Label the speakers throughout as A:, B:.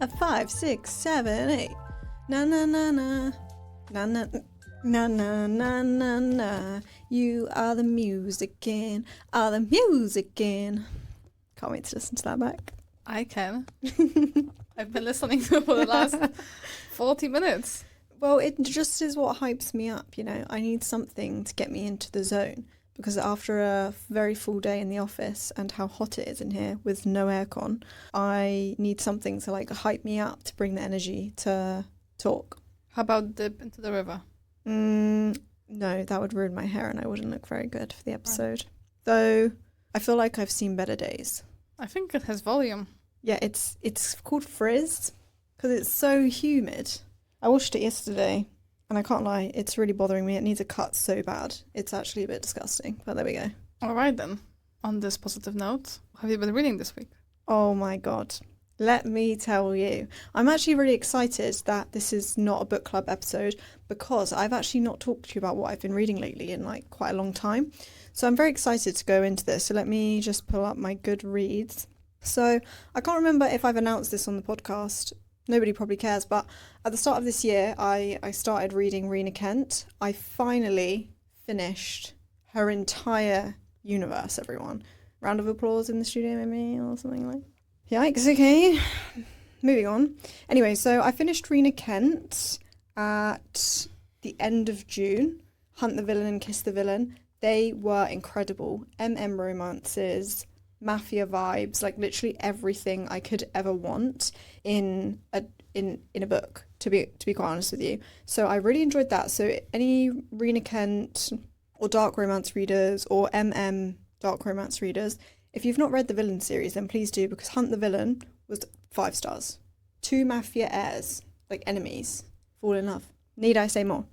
A: A 5, 6, 7, 8. Na na na na. Na na na na na na na. You are the music in. Are the music in. Can't wait to listen to that back.
B: I can. I've been listening to it for the last 40 minutes.
A: Well, it just is what hypes me up, you know. I need something to get me into the zone. Because after a very full day in the office and how hot it is in here with no aircon, I need something to like hype me up to bring the energy to talk.
B: How about dip into the river?
A: No, that would ruin my hair and I wouldn't look very good for the episode. Though I feel like I've seen better days.
B: I think it has volume.
A: Yeah, it's called Frizz because it's so humid. I watched it yesterday. And I can't lie, it's really bothering me. It needs a cut so bad. It's actually a bit disgusting, but there we go.
B: All right then. On this positive note, what have you been reading this week?
A: Oh my God. Let me tell you. I'm actually really excited that this is not a book club episode because I've actually not talked to you about what I've been reading lately in like quite a long time. So I'm very excited to go into this. So let me just pull up my good reads. So I can't remember if I've announced this on the podcast. Nobody probably cares, but at the start of this year, I started reading Rena Kent. I finally finished her entire universe, everyone. Round of applause in the studio, maybe, or something like that. Yikes, okay. Moving on. Anyway, so I finished Rena Kent at the end of June. Hunt the Villain and Kiss the Villain. They were incredible. romances, mafia vibes, like literally everything I could ever want in a book, to be quite honest with you. So I really enjoyed that. So any Rena Kent or dark romance readers or dark romance readers, if you've not read the Villain series, then please do, because Hunt the Villain was 5 stars. 2 mafia heirs, like enemies, fall in love. Need I say more?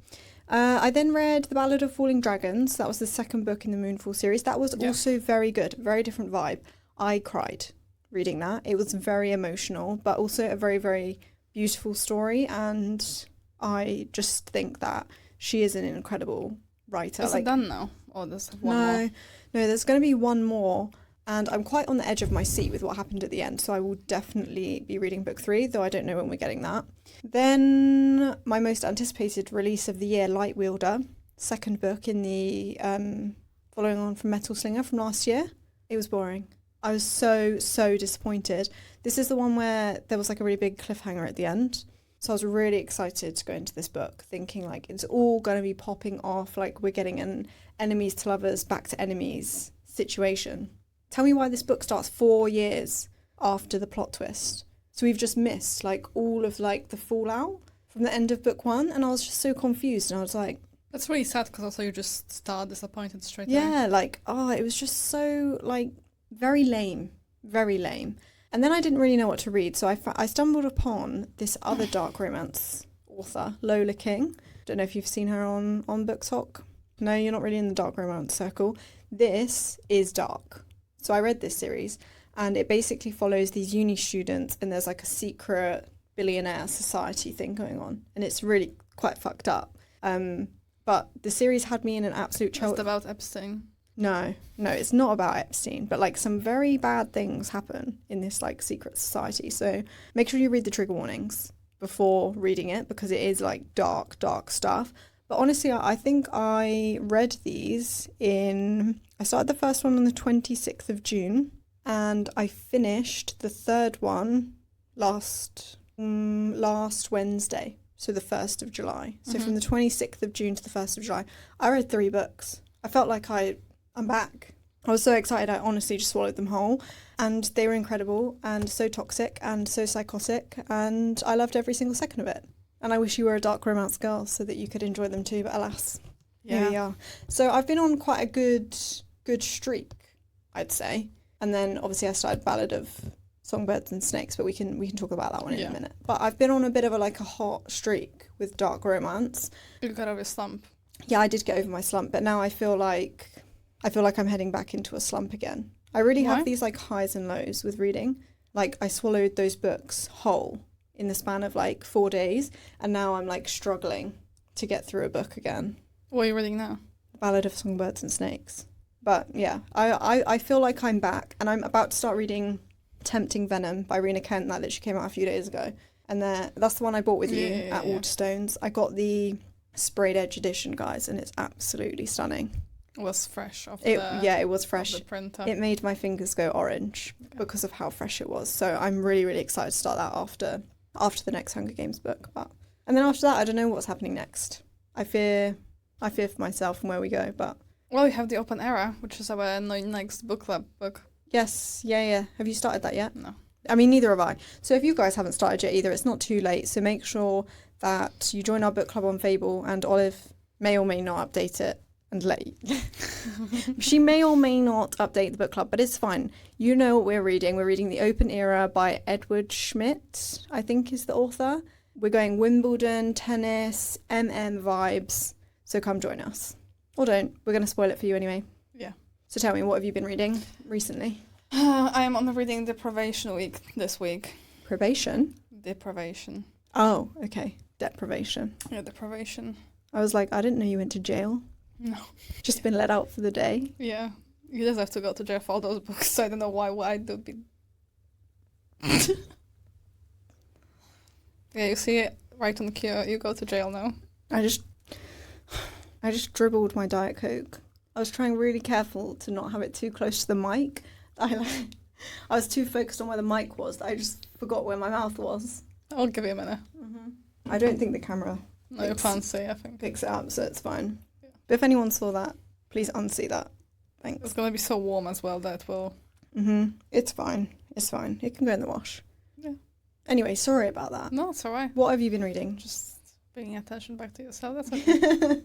A: I then read The Ballad of Falling Dragons. That was the second book in the Moonfall series. That was also very good, very different vibe. I cried reading that. It was very emotional, but also a very, very beautiful story. And I just think that she is an incredible writer.
B: Is it done now? Or there's one more?
A: No, there's going to be one more. And I'm quite on the edge of my seat with what happened at the end. So I will definitely be reading book 3, though I don't know when we're getting that. Then my most anticipated release of the year, Light Wielder, second book in the following on from Metal Slinger from last year. It was boring. I was so disappointed. This is the one where there was like a really big cliffhanger at the end. So I was really excited to go into this book, thinking like it's all going to be popping off, like we're getting an enemies to lovers, back to enemies situation. Tell me why this book starts 4 years after the plot twist. So we've just missed like all of like the fallout from the end of book 1, and I was just so confused, and I was like,
B: that's really sad because also you just start disappointed straight away.
A: Yeah, like it was just so like very lame. And then I didn't really know what to read, so I stumbled upon this other dark romance author, Lola King. Don't know if you've seen her on BookTok. No, you're not really in the dark romance circle. This is dark. So I read this series, and it basically follows these uni students, and there's like a secret billionaire society thing going on, and it's really quite fucked up. But the series had me in an absolute chill.
B: It's about Epstein.
A: No, it's not about Epstein, but like some very bad things happen in this like secret society. So make sure you read the trigger warnings before reading it, because it is like dark stuff. But honestly, I think I read these I started the first one on the 26th of June, and I finished the third one last Wednesday, so the 1st of July. So from the 26th of June to the 1st of July, I read 3 books. I felt like I'm back. I was so excited, I honestly just swallowed them whole, and they were incredible and so toxic and so psychotic, and I loved every single second of it. And I wish you were a dark romance girl so that you could enjoy them too, but alas, here we are. So I've been on quite a good streak, I'd say. And then obviously I started Ballad of Songbirds and Snakes, but we can talk about that one in a minute. But I've been on a bit of a hot streak with dark romance.
B: You got over a slump.
A: Yeah, I did get over my slump, but now I feel like I'm heading back into a slump again. I really have these like highs and lows with reading. Like I swallowed those books whole in the span of like 4 days, and now I'm like struggling to get through a book again.
B: What are you reading now?
A: The Ballad of Songbirds and Snakes. But yeah, I feel like I'm back, and I'm about to start reading Tempting Venom by Rena Kent that literally came out a few days ago. And that's the one I bought with you at Waterstones. I got the sprayed edge edition, guys, and it's absolutely stunning.
B: It was fresh off
A: it was fresh.
B: The printer.
A: It made my fingers go orange because of how fresh it was. So I'm really, really excited to start that after the next Hunger Games book. And then after that, I don't know what's happening next. I fear for myself and where we go. But
B: well, we have the Open Era, which is our next book club book.
A: Yes, yeah. Have you started that yet?
B: No.
A: I mean, neither have I. So if you guys haven't started yet either, it's not too late. So make sure that you join our book club on Fable, and Olive may or may not update it and let you. She may or may not update the book club, but it's fine. You know what we're reading. We're reading The Open Era by Edward Schmidt, I think is the author. We're going Wimbledon, tennis, vibes. So come join us. Or don't. We're going to spoil it for you anyway.
B: Yeah.
A: So tell me, what have you been reading recently?
B: I am on the reading deprivation week this week.
A: Probation?
B: Deprivation.
A: Oh, okay. Deprivation.
B: Yeah, deprivation.
A: I was like, I didn't know you went to jail.
B: No.
A: Just been let out for the day.
B: Yeah. You just have to go to jail for all those books. So I don't know why I do be. Yeah, you see it right on cue. You go to jail now.
A: I just dribbled my Diet Coke. I was trying really careful to not have it too close to the mic. I was too focused on where the mic was that I just forgot where my mouth was.
B: I'll give you a minute.
A: Mm-hmm. I don't think the camera
B: you can't see, I think.
A: Picks it up, so it's fine. Yeah. But if anyone saw that, please unsee that. Thanks.
B: It's going to be so warm as well that it will...
A: Mm-hmm. It's fine. It's fine. It can go in the wash.
B: Yeah.
A: Anyway, sorry about that.
B: No, it's all right.
A: What have you been reading?
B: Just bringing attention back to yourself. That's okay.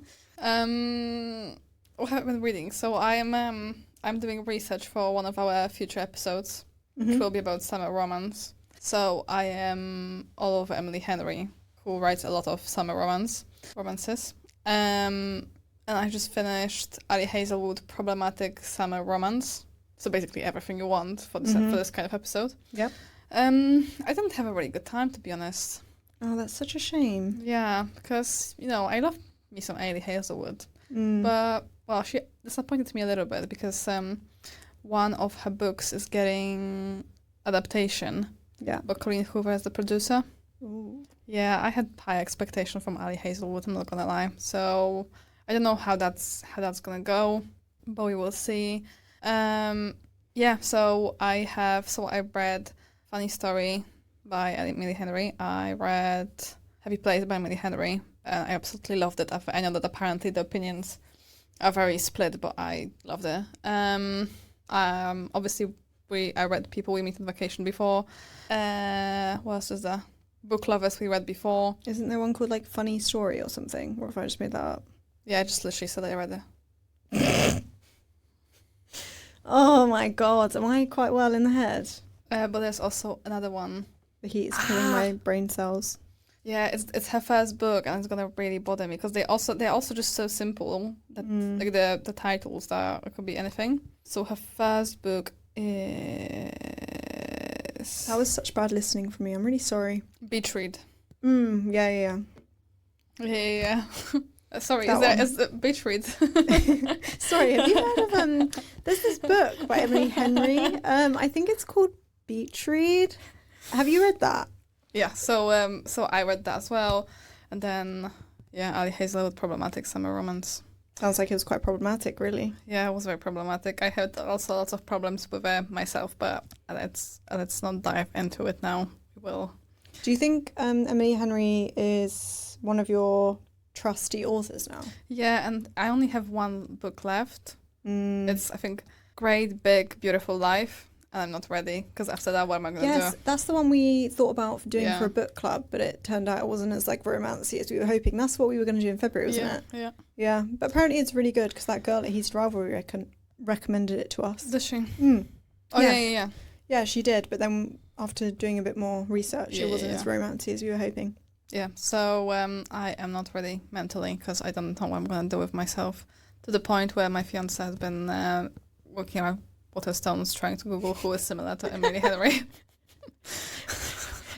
B: What have I been reading? So I'm doing research for one of our future episodes, which will be about summer romance. So I am all over Emily Henry, who writes a lot of summer romances. And I just finished Ali Hazelwood Problematic Summer Romance. So basically everything you want for this kind of episode.
A: Yep.
B: I didn't have a really good time, to be honest.
A: Oh, that's such a shame.
B: Yeah, because, I love me some Ali Hazelwood. But, well, she disappointed me a little bit because one of her books is getting adaptation.
A: Yeah. But
B: Colleen Hoover is the producer.
A: Ooh.
B: Yeah, I had high expectation from Ali Hazelwood, I'm not gonna lie. So I don't know how that's gonna go, but we will see. So I read Funny Story by Emily Henry. I read Happy Place by Emily Henry. I absolutely loved it. I know that apparently the opinions are very split, but I loved it. Obviously, I read People We Meet on Vacation before. What else is there? Book Lovers we read before.
A: Isn't there one called like Funny Story or something? Or if I just made that up?
B: Yeah, I just literally said I read it.
A: Oh my god, am I quite well in the head?
B: But there's also another one.
A: The heat is killing my brain cells.
B: Yeah, it's her first book, and it's gonna really bother me because they're also just so simple that like the titles that it could be anything. So her first book is
A: that was such bad listening for me. I'm really sorry.
B: Beach Read.
A: Yeah.
B: Yeah. Sorry, is the Beach Read?
A: Sorry, have you heard of there's this book by Emily Henry. I think it's called Beach Read. Have you read that?
B: Yeah, so I read that as well, and then Ali Hazelwood Problematic Summer Romance.
A: Sounds like it was quite problematic, really.
B: Yeah, it was very problematic. I had also lots of problems with myself, but let's not dive into it now. We will. Do
A: you think Emily Henry is one of your trusty authors now?
B: Yeah, and I only have one book left. It's, I think, Great Big Beautiful Life. And I'm not ready, because after that, what am I going to do?
A: Yes, that's the one we thought about doing for a book club, but it turned out it wasn't as like romancy as we were hoping. That's what we were going to do in February, wasn't it?
B: Yeah.
A: Yeah, but apparently it's really good, because that girl at He's Rivalry recommended it to us.
B: Does she?
A: Oh,
B: yeah.
A: Yeah, she did, but then after doing a bit more research, it wasn't as romancy as we were hoping.
B: Yeah, so I am not ready mentally, because I don't know what I'm going to do with myself, to the point where my fiancé has been working around Waterstones trying to Google who is similar to Emily Henry.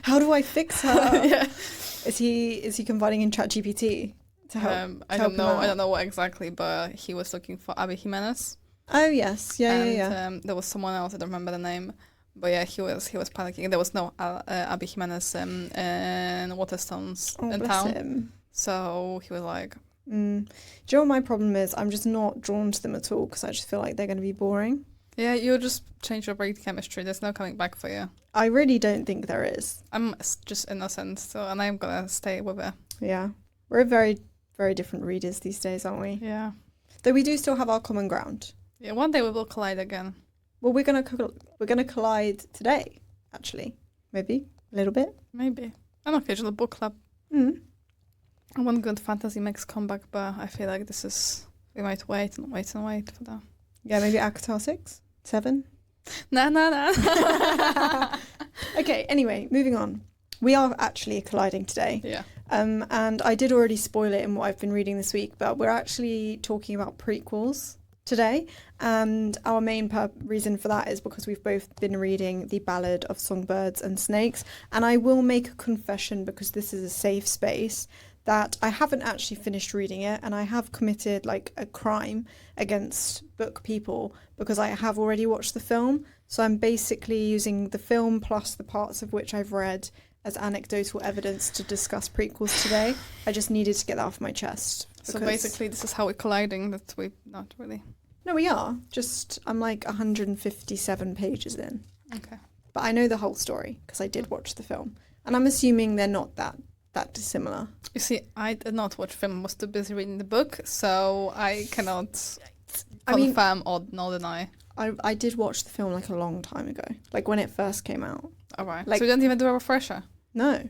A: How do I fix her?
B: Yeah.
A: Is he confiding in ChatGPT to help?
B: I don't know. I don't know what exactly, but he was looking for Abby Jimenez.
A: Oh yes, yeah.
B: There was someone else. I don't remember the name, But yeah, he was panicking. There was no Abby Jimenez in Waterstones in
A: bless
B: town.
A: him.
B: So he was like...
A: Do you know what my problem is? I'm just not drawn to them at all because I just feel like they're going to be boring.
B: Yeah, you just change your brain chemistry. There's no coming back for you.
A: I really don't think there is.
B: I'm just innocent, and I'm going to stay with it.
A: Yeah. We're very, very different readers these days, aren't we?
B: Yeah.
A: Though we do still have our common ground.
B: Yeah, one day we will collide again.
A: Well, we're gonna collide today, actually. Maybe a little bit.
B: Maybe an occasional book club. One good fantasy makes comeback, but I feel like we might wait and wait and wait for that.
A: Yeah, maybe ACOTAR 6, 7.
B: Nah.
A: Okay. Anyway, moving on. We are actually colliding today.
B: Yeah.
A: And I did already spoil it in what I've been reading this week, but we're actually talking about prequels today, and our main reason for that is because we've both been reading the Ballad of Songbirds and Snakes, and I will make a confession because this is a safe space that I haven't actually finished reading it, and I have committed like a crime against book people because I have already watched the film, so I'm basically using the film plus the parts of which I've read as anecdotal evidence to discuss prequels today. I just needed to get that off my chest.
B: So basically this is how we're colliding, that we're not really...
A: No, we are. Just, I'm like 157 pages in.
B: Okay.
A: But I know the whole story because I did watch the film. And I'm assuming they're not that dissimilar.
B: You see, I did not watch the film. I was too busy reading the book, so I cannot confirm or deny.
A: I did watch the film like a long time ago. Like when it first came out.
B: All right.
A: Like,
B: so you didn't even do a refresher?
A: No.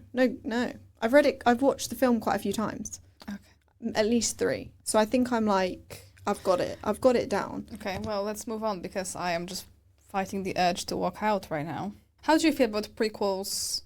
A: I've read it. I've watched the film quite a few times.
B: Okay.
A: At least 3. So I think I'm like, I've got it down.
B: Okay, well, let's move on because I am just fighting the urge to walk out right now. How do you feel about prequels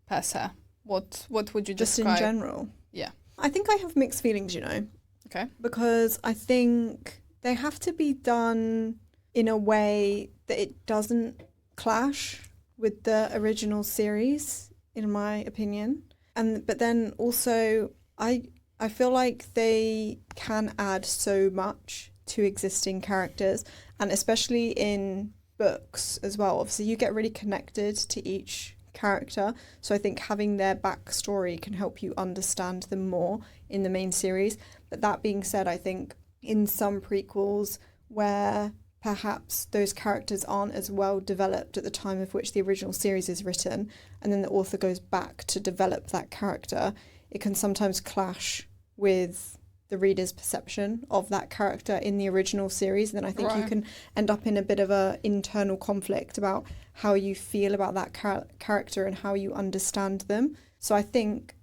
B: per se? What would you
A: just
B: describe?
A: In general?
B: Yeah.
A: I think I have mixed feelings, you know.
B: Okay.
A: Because I think they have to be done in a way that it doesn't clash with the original series, in my opinion. But then also I feel like they can add so much to existing characters, and especially in books as well. Obviously, you get really connected to each character, so I think having their backstory can help you understand them more in the main series. But that being said, I think in some prequels where perhaps those characters aren't as well developed at the time of which the original series is written, and then the author goes back to develop that character, it can sometimes clash with the reader's perception of that character in the original series. And then I think you can end up in a bit of a internal conflict about how you feel about that character and how you understand them. So I think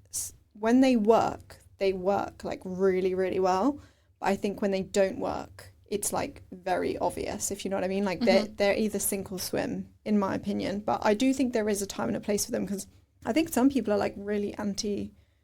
A: when they work like really, really well. But I think when they don't work, it's like very obvious, if you know what I mean. Like they're either sink or swim, in my opinion. But I do think there is a time and a place for them, because I think some people are like really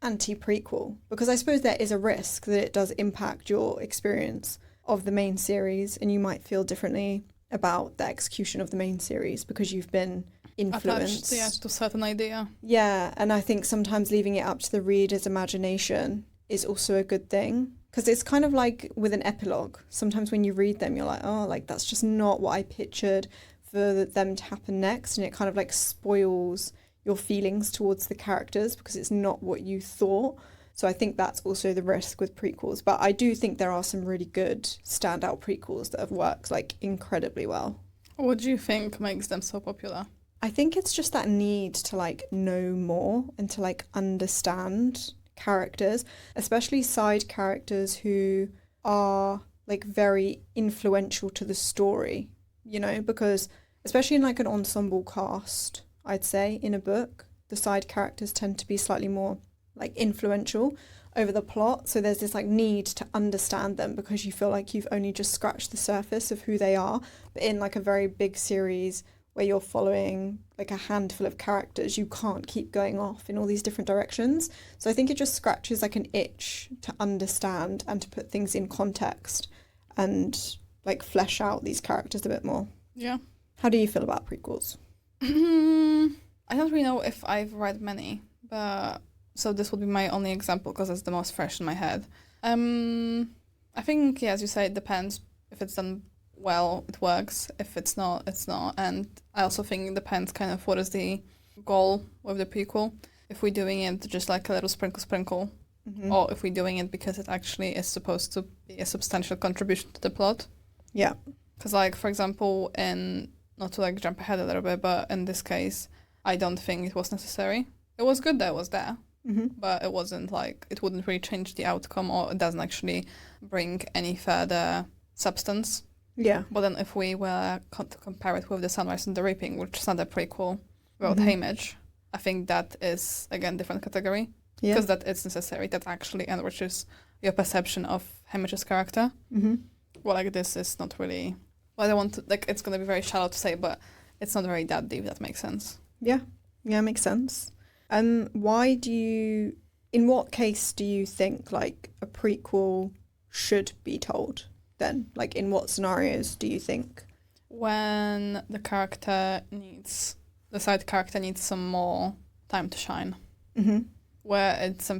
A: anti-prequel, because I suppose there is a risk that it does impact your experience of the main series, and you might feel differently about the execution of the main series because you've been influenced.
B: Attached, to a certain idea.
A: Yeah, and I think sometimes leaving it up to the reader's imagination is also a good thing, because it's kind of like with an epilogue. Sometimes when you read them, you're like, oh, like that's just not what I pictured for them to happen next, and it kind of like spoils your feelings towards the characters because it's not what you thought. So I think that's also the risk with prequels. But I do think there are some really good standout prequels that have worked like incredibly well.
B: What do you think makes them so popular?
A: I think it's just that need to like know more and to like understand characters, especially side characters who are like very influential to the story, you know, because especially in like an ensemble cast, I'd say in a book, the side characters tend to be slightly more like influential over the plot. So there's this like need to understand them because you feel like you've only just scratched the surface of who they are. But in like a very big series where you're following like a handful of characters, you can't keep going off in all these different directions. So I think it just scratches like an itch to understand and to put things in context and like flesh out these characters a bit more.
B: Yeah.
A: How do you feel about prequels?
B: I don't really know if I've read many, but so this would be my only example because it's the most fresh in my head. I think, yeah, as you say, it depends if it's done well, it works. If it's not, it's not. And I also think it depends kind of what is the goal with the prequel. If we're doing it just like a little sprinkle, or if we're doing it because it actually is supposed to be a substantial contribution to the plot.
A: Yeah.
B: Because, like, for example, not to like jump ahead a little bit, but in this case, I don't think it was necessary. It was good that it was there, but it wasn't like, it wouldn't really change the outcome, or it doesn't actually bring any further substance.
A: Yeah.
B: But then if we were to compare it with The Sunrise and the Reaping, which is not a prequel about Haymitch, I think that is, again, different category.
A: Yeah.
B: Because that is necessary. That actually enriches your perception of Haymitch's character. Well, like, this is not really... Well, I don't want to... Like, it's going to be very shallow to say, but it's not really that deep. That makes sense.
A: Yeah. Yeah, makes sense. Why do you... In what case do you think, like, a prequel should be told then? Like, in what scenarios do you think?
B: When the side character needs some more time to shine. Where it's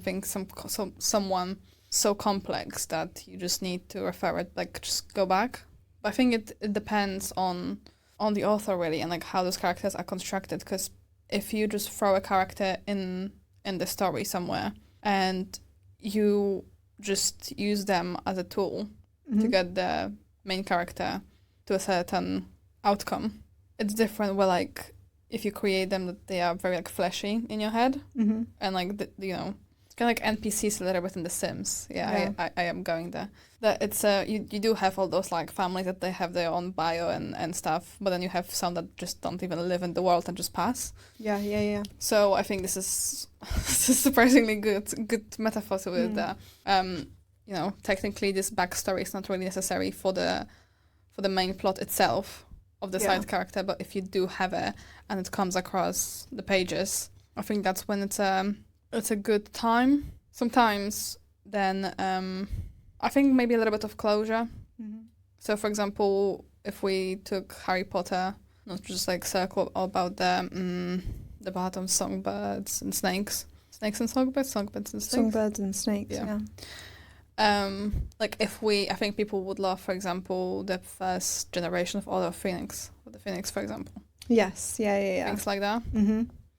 B: someone so complex that you just need to refer it, like, just go back. But I think it depends on the author, really, and like how those characters are constructed. Because if you just throw a character in the story somewhere and you just use them as a tool to get the main character to a certain outcome, it's different where, like, if you create them, that they are very, like, fleshy in your head, and like it's kind of like NPCs a little bit in The Sims. I am going there. That it's you do have all those, like, families that they have their own bio and stuff, but then you have some that just don't even live in the world and just pass. Yeah. So I think this is surprisingly good metaphor with that. Technically this backstory is not really necessary for the main plot itself of the side character, but if you do have it and it comes across the pages, I think that's when it's a good time. Sometimes then I think maybe a little bit of closure. So, for example, if we took Harry Potter, not just like circle about the Ballad of Songbirds and Snakes and Songbirds and Snakes.
A: Songbirds and Snakes, yeah.
B: I think people would love, for example, the first generation of Order of Phoenix, or the Phoenix, for example.
A: Yes, yeah.
B: Things like that.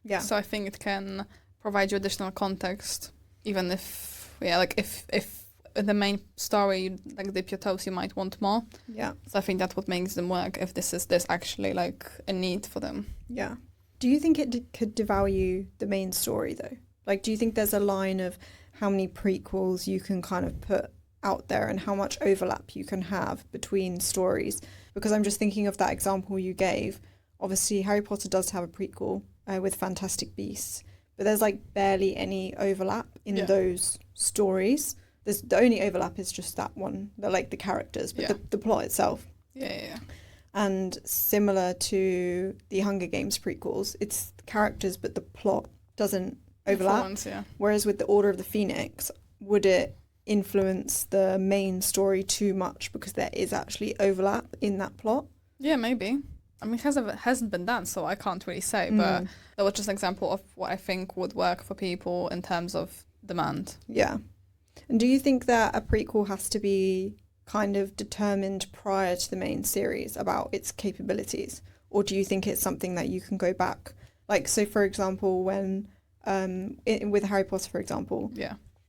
A: Yeah.
B: So I think it can provide you additional context, even if in the main story, like, dip your toes, you might want more.
A: Yeah.
B: So I think that's what makes them work, if there's actually, like, a need for them.
A: Yeah. Do you think it could devalue the main story, though? Like, do you think there's a line of how many prequels you can kind of put out there and how much overlap you can have between stories? Because I'm just thinking of that example you gave. Obviously, Harry Potter does have a prequel with Fantastic Beasts, but there's, like, barely any overlap in those stories. The only overlap is just that one, the characters, but the plot itself.
B: Yeah.
A: And similar to the Hunger Games prequels, it's the characters, but the plot doesn't overlap. Whereas with the Order of the Phoenix, would it influence the main story too much because there is actually overlap in that plot?
B: Yeah, maybe. I mean, it hasn't been done, so I can't really say, but that was just an example of what I think would work for people in terms of demand.
A: Yeah. And do you think that a prequel has to be kind of determined prior to the main series about its capabilities? Or do you think it's something that you can go back? Like, so for example, when with Harry Potter, for example,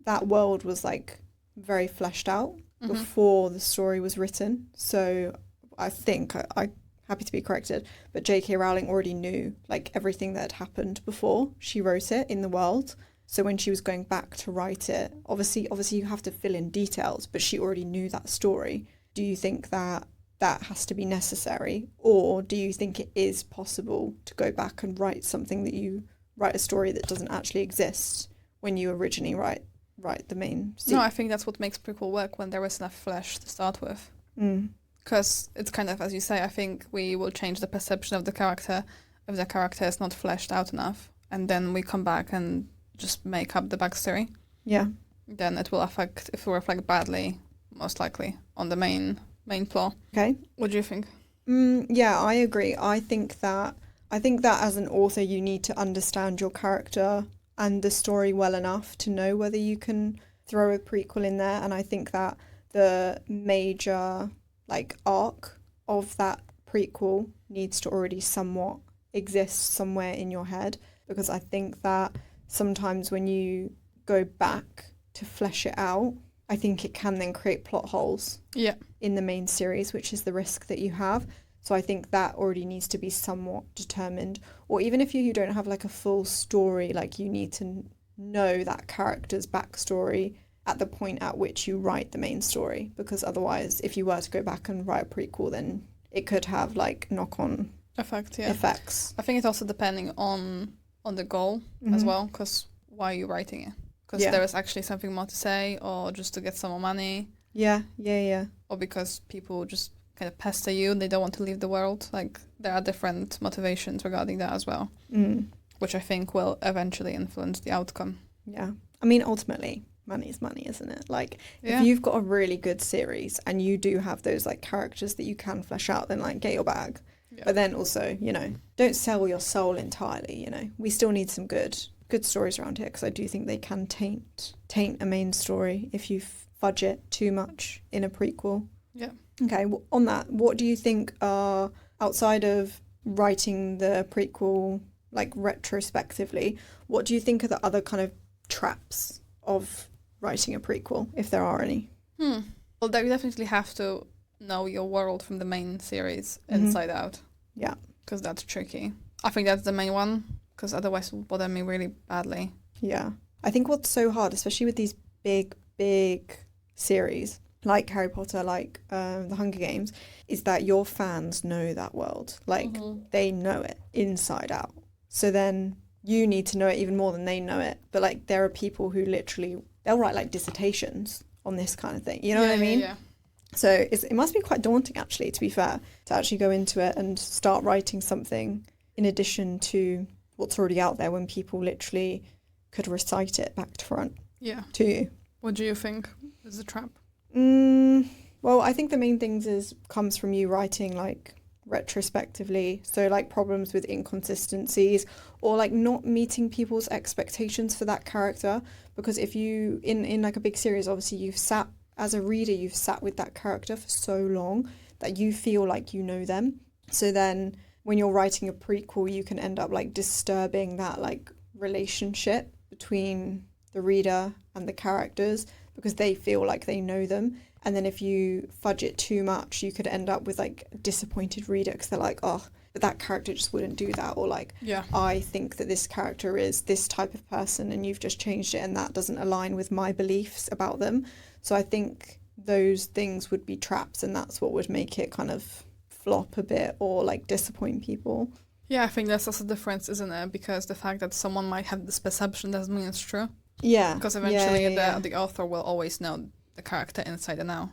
A: that world was, like, very fleshed out before the story was written. So I think, I'm happy to be corrected, but J.K. Rowling already knew, like, everything that had happened before she wrote it in the world. So when she was going back to write it, obviously you have to fill in details, but she already knew that story. Do you think that has to be necessary? Or do you think it is possible to go back and write a story that doesn't actually exist when you originally write the main scene?
B: No, I think that's what makes prequel work, when there is enough flesh to start with. Because it's kind of, as you say, I think we will change the perception of the character if the character is not fleshed out enough. And then we come back and just make up the backstory.
A: Yeah.
B: Then it will reflect badly, most likely, on the main plot.
A: Okay.
B: What do you think?
A: Yeah, I agree. I think that as an author, you need to understand your character and the story well enough to know whether you can throw a prequel in there. And I think that the major, like, arc of that prequel needs to already somewhat exist somewhere in your head, because I think that sometimes when you go back to flesh it out, I think it can then create plot holes in the main series, which is the risk that you have. So I think that already needs to be somewhat determined. Or even if you don't have like a full story, like you need to know that character's backstory at the point at which you write the main story, because otherwise if you were to go back and write a prequel, then it could have like knock-on effects.
B: I think it's also depending on the goal as well, because why are you writing it? Because there is actually something more to say, or just to get some more money.
A: Yeah.
B: Or because people just kind of pester you, they don't want to leave the world. Like, there are different motivations regarding that as well, which I think will eventually influence the outcome.
A: Yeah. I mean, ultimately, money's money, isn't it? Like, if you've got a really good series and you do have those, like, characters that you can flesh out, then, like, get your bag. Yeah. But then also, you know, don't sell your soul entirely, you know. We still need some good stories around here, because I do think they can taint a main story if you fudge it too much in a prequel.
B: Yeah.
A: Okay, on that, what do you think are, outside of writing the prequel, like, retrospectively, what do you think are the other kind of traps of writing a prequel, if there are any?
B: Well, you definitely have to know your world from the main series inside out.
A: Yeah.
B: Because that's tricky. I think that's the main one, because otherwise it will bother me really badly.
A: Yeah. I think what's so hard, especially with these big series, like Harry Potter, like The Hunger Games, is that your fans know that world. Like, they know it inside out. So then you need to know it even more than they know it. But, like, there are people who literally, they'll write, like, dissertations on this kind of thing. You know what I mean?
B: Yeah.
A: So it must be quite daunting, actually, to be fair, to actually go into it and start writing something in addition to what's already out there, when people literally could recite it back to front to you.
B: What do you think is a trap?
A: Well, I think the main things comes from you writing, like, retrospectively. So, like, problems with inconsistencies, or like not meeting people's expectations for that character. Because if you, in like a big series, obviously as a reader, you've sat with that character for so long that you feel like you know them. So then when you're writing a prequel, you can end up like disturbing that like relationship between the reader and the characters, because they feel like they know them. And then if you fudge it too much, you could end up with like a disappointed reader, because they're like, oh, but that character just wouldn't do that. Or like, I think that this character is this type of person and you've just changed it and that doesn't align with my beliefs about them. So I think those things would be traps, and that's what would make it kind of flop a bit or like disappoint people.
B: Yeah, I think that's also the difference, isn't it? Because the fact that someone might have this perception doesn't mean it's true.
A: Yeah.
B: Because eventually the author will always know the character inside and out.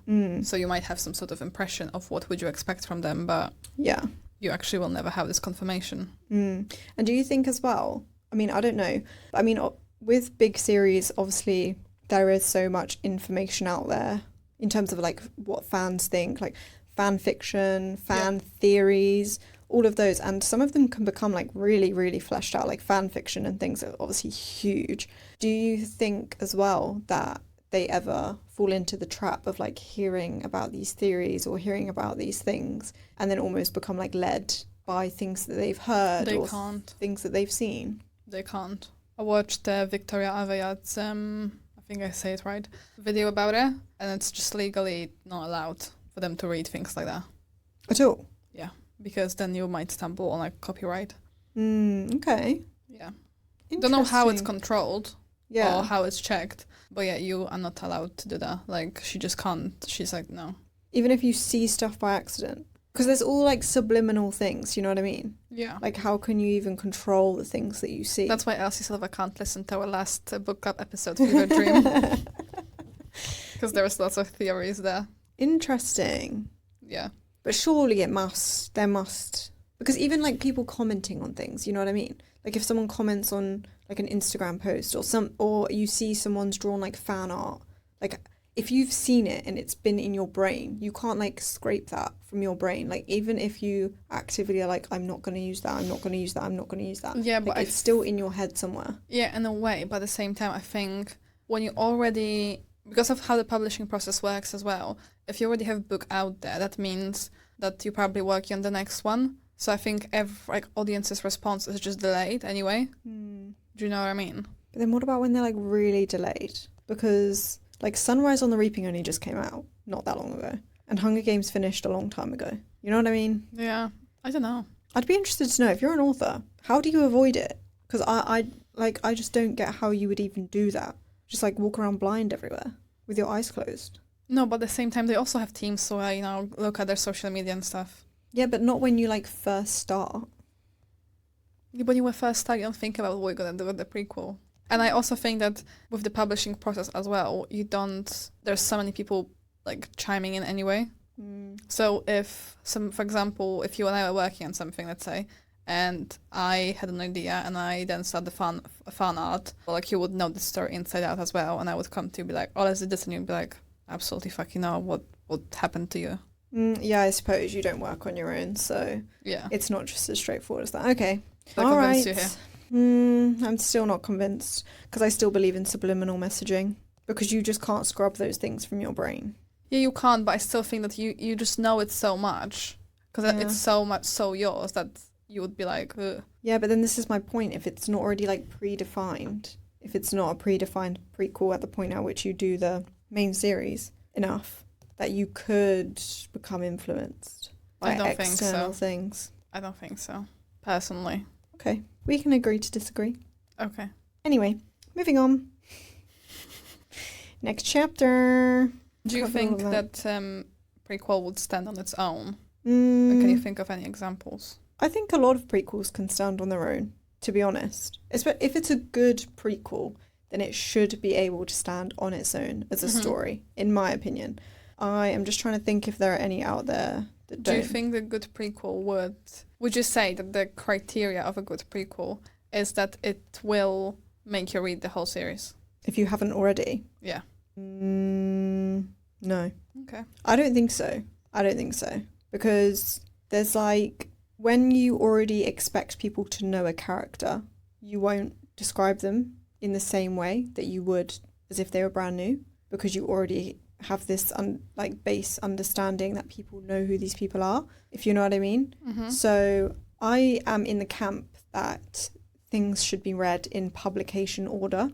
B: So you might have some sort of impression of what would you expect from them, but you actually will never have this confirmation.
A: And do you think as well, I mean, I don't know, but I mean, with big series, obviously there is so much information out there in terms of like what fans think, like fan fiction, fan theories, all of those, and some of them can become like really, really fleshed out, like fan fiction and things are obviously huge. Do you think as well that they ever fall into the trap of like hearing about these theories or hearing about these things and then almost become like led by things that they've heard things that they've seen?
B: They can't. I watched Victoria Aveyard's, I think I say it right, video about it, and it's just legally not allowed for them to read things like that.
A: At all?
B: Yeah, because then you might stumble on like copyright.
A: Okay.
B: Yeah. Don't know how it's controlled or how it's checked, but yeah, you are not allowed to do that. Like, she just can't. She's like, no. Even
A: if you see stuff by accident? Because there's all like subliminal things, you know what I mean?
B: Yeah.
A: Like, how can you even control the things that you see?
B: That's why Elsie Silver can't listen to our last book club episode, Fever Dream. Because there was lots of theories there.
A: Interesting.
B: Yeah.
A: But surely there must, because even like people commenting on things, you know what I mean? Like if someone comments on like an Instagram post or you see someone's drawn like fan art, like if you've seen it and it's been in your brain, you can't like scrape that from your brain. Like even if you actively are like, I'm not going to use that, I'm not going to use that, I'm not going to use that.
B: Yeah,
A: like,
B: but
A: it's still in your head somewhere.
B: Yeah, in a way, but at the same time, I think when you already, because of how the publishing process works as well, if you already have a book out there, that means that you're probably working on the next one. So I think audience's response is just delayed anyway. Do you know what I mean?
A: But then what about when they're like really delayed? Because like Sunrise on the Reaping only just came out not that long ago, and Hunger Games finished a long time ago. You know what I mean?
B: Yeah, I don't know.
A: I'd be interested to know, if you're an author, how do you avoid it? Because I just don't get how you would even do that. Just like walk around blind everywhere with your eyes closed.
B: No, but at the same time, they also have teams, so look at their social media and stuff.
A: Yeah, but not when you like first start.
B: When you were first starting, you don't think about what you're gonna do with the prequel. And I also think that with the publishing process as well, there's so many people like chiming in anyway. So for example, if you and I were working on something, let's say, and I had an idea and I then started the fan art, like you would know the story inside out as well, and I would come to you and be like, oh, let's do this, and you'd be like, absolutely fucking know what happened to you.
A: Yeah, I suppose you don't work on your own, so
B: yeah,
A: it's not just as straightforward as that. Okay.
B: All right. You here.
A: I'm still not convinced, because I still believe in subliminal messaging, because you just can't scrub those things from your brain.
B: Yeah, you can't, but I still think that you just know it so much, because it's so much so yours that you would be like, ugh.
A: Yeah, but then this is my point. If it's not already like predefined, if it's not a predefined prequel at the point at which you do the main series enough, that you could become influenced by external things.
B: I don't think so, personally.
A: Okay, we can agree to disagree.
B: Okay.
A: Anyway, moving on. Next chapter.
B: Do you think that prequel would stand on its own? Can you think of any examples?
A: I think a lot of prequels can stand on their own, to be honest. If it's a good prequel, then it should be able to stand on its own as a story, in my opinion. I am just trying to think if there are any out there that don't.
B: Do you think the good prequel would you say that the criteria of a good prequel is that it will make you read the whole series?
A: If you haven't already?
B: Yeah.
A: No.
B: Okay.
A: I don't think so. Because there's like, when you already expect people to know a character, you won't describe them in the same way that you would as if they were brand new, because you already have this base understanding that people know who these people are, if you know what I mean. So I am in the camp that things should be read in publication order,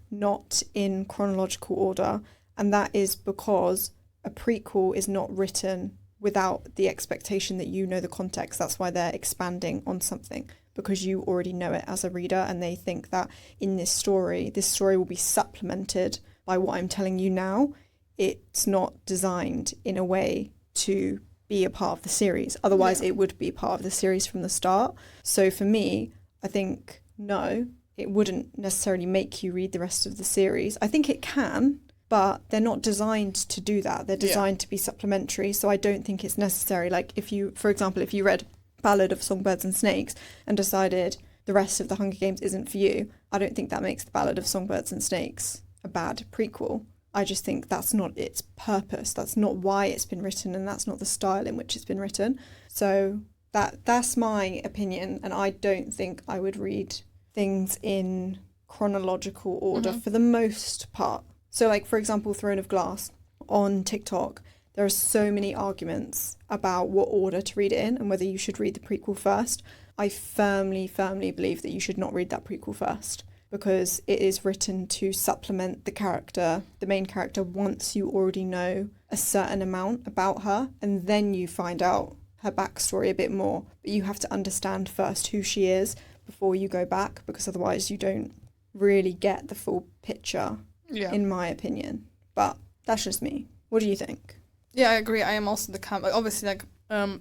A: not in chronological order, and that is because a prequel is not written without the expectation that you know the context. That's why they're expanding on something, because you already know it as a reader, and they think that in this story will be supplemented by what I'm telling you now. It's not designed in a way to be a part of the series. Otherwise, it would be part of the series from the start. So for me, I think, no, it wouldn't necessarily make you read the rest of the series. I think it can, but they're not designed to do that. They're designed to be supplementary. So I don't think it's necessary. Like for example, if you read Ballad of Songbirds and Snakes and decided the rest of the Hunger Games isn't for you, I don't think that makes the Ballad of Songbirds and Snakes a bad prequel. I just think that's not its purpose. That's not why it's been written, and that's not the style in which it's been written. So that's my opinion, and I don't think I would read things in chronological order for the most part. So like, for example, Throne of Glass on TikTok, there are so many arguments about what order to read it in and whether you should read the prequel first. I firmly believe that you should not read that prequel first, because it is written to supplement the main character, once you already know a certain amount about her, and then you find out her backstory a bit more. But you have to understand first who she is before you go back, because otherwise you don't really get the full picture, in my opinion. But that's just me. What do you think?
B: Yeah, I agree. I am also the camp. Obviously,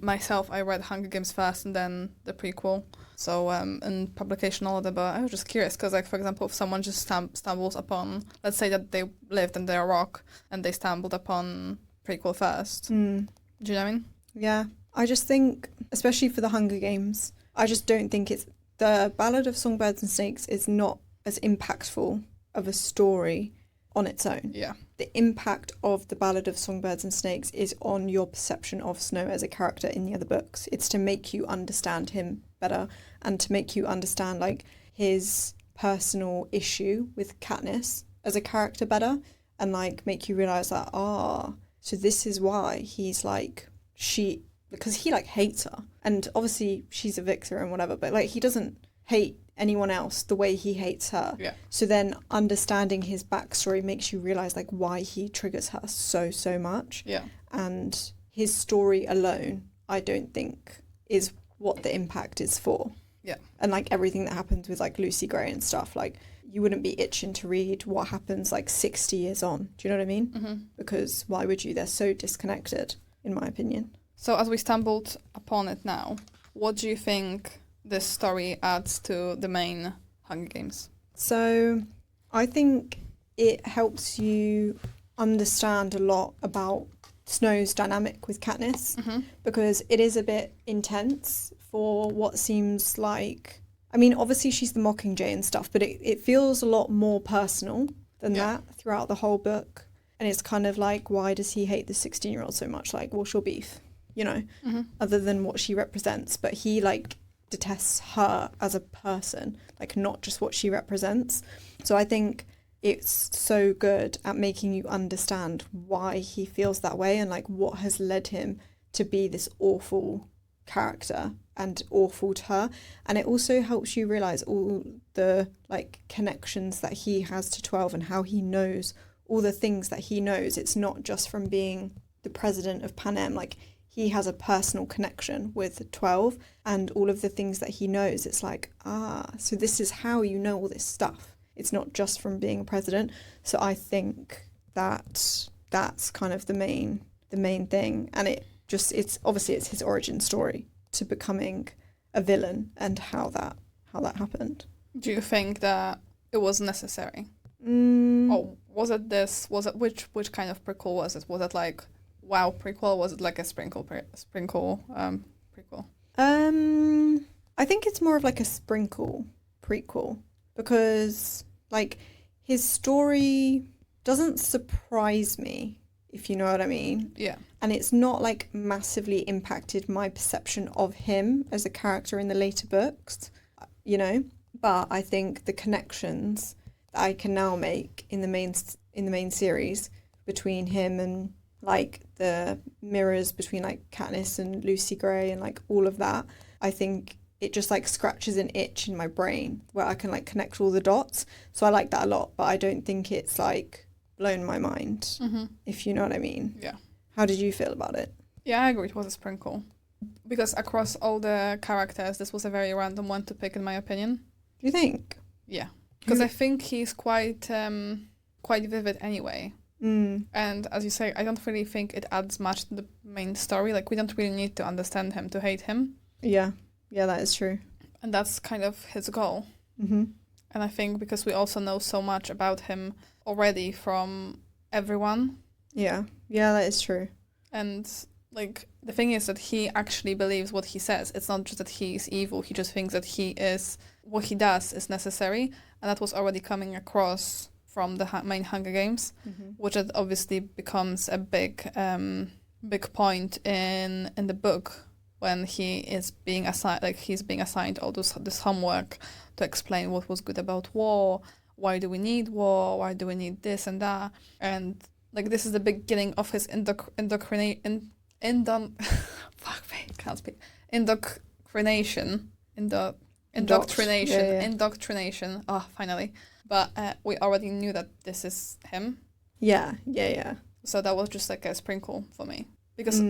B: myself, I read Hunger Games first and then the prequel. So in publication order, but I was just curious because, like, for example, if someone just stumbles upon, let's say that they lived under a rock and they stumbled upon prequel first. Do you know what I mean? Yeah.
A: I just think, especially for the Hunger Games, I just don't think the Ballad of Songbirds and Snakes is not as impactful of a story on its own.
B: Yeah.
A: The impact of the Ballad of Songbirds and Snakes is on your perception of Snow as a character in the other books. It's to make you understand him better and to make you understand like his personal issue with Katniss as a character better, and like make you realise that so this is why he's like, because he like hates her, and obviously she's a victor and whatever, but like he doesn't hate anyone else the way he hates her.
B: Yeah.
A: So then understanding his backstory makes you realize like why he triggers her so much.
B: Yeah.
A: And his story alone, I don't think is what the impact is for.
B: Yeah.
A: And like everything that happens with like Lucy Gray and stuff, like you wouldn't be itching to read what happens like 60 years on. Do you know what I mean?
B: Mm-hmm.
A: Because why would you? They're so disconnected, in my opinion.
B: So as we stumbled upon it now, what do you think this story adds to the main Hunger Games?
A: So I think it helps you understand a lot about Snow's dynamic with Katniss,
B: Mm-hmm.
A: because it is a bit intense for what seems like, I mean, obviously she's the Mockingjay and stuff, but it feels a lot more personal than that throughout the whole book. And it's kind of like, why does he hate the 16-year-old so much? Like, what's your beef? You know, other than what she represents. But he like detests her as a person, like not just what she represents. So I think it's so good at making you understand why he feels that way and like what has led him to be this awful character and awful to her. And it also helps you realize all the like connections that he has to 12 and how he knows all the things that he knows. It's not just from being the president of Panem, like he has a personal connection with 12 and all of the things that he knows. It's like, so this is how you know all this stuff. It's not just from being a president. So I think that that's kind of the main thing. And it's obviously it's his origin story to becoming a villain and how that happened.
B: Do you think that it was necessary? Or was it which kind of prequel was it? Was it like wow prequel? Was it like a sprinkle prequel?
A: I think it's more of like a sprinkle prequel, because like his story doesn't surprise me, if you know what I mean.
B: Yeah.
A: And it's not like massively impacted my perception of him as a character in the later books, you know. But I think the connections that I can now make in the main series between him and like the mirrors between like Katniss and Lucy Gray and like all of that, I think it just like scratches an itch in my brain where I can like connect all the dots. So I like that a lot, but I don't think it's like blown my mind, if you know what I mean.
B: Yeah.
A: How did you feel about it?
B: Yeah, I agree. It was a sprinkle. Because across all the characters, this was a very random one to pick, in my opinion.
A: Do you think?
B: Yeah. Because I think he's quite vivid anyway. And as you say, I don't really think it adds much to the main story. Like, we don't really need to understand him to hate him.
A: Yeah, that is true.
B: And that's kind of his goal. And I think because we also know so much about him already from everyone. Yeah,
A: that is true.
B: And like the thing is that he actually believes what he says. It's not just that he's evil. He just thinks that what he does is necessary. And that was already coming across from the main Hunger Games, which it obviously becomes a big point in the book when he is being assigned all this homework to explain what was good about war, why do we need war, why do we need this and that, and like this is the beginning of his indoctrination. Oh, finally. But we already knew that this is him.
A: Yeah.
B: So that was just like a sprinkle for me. Because,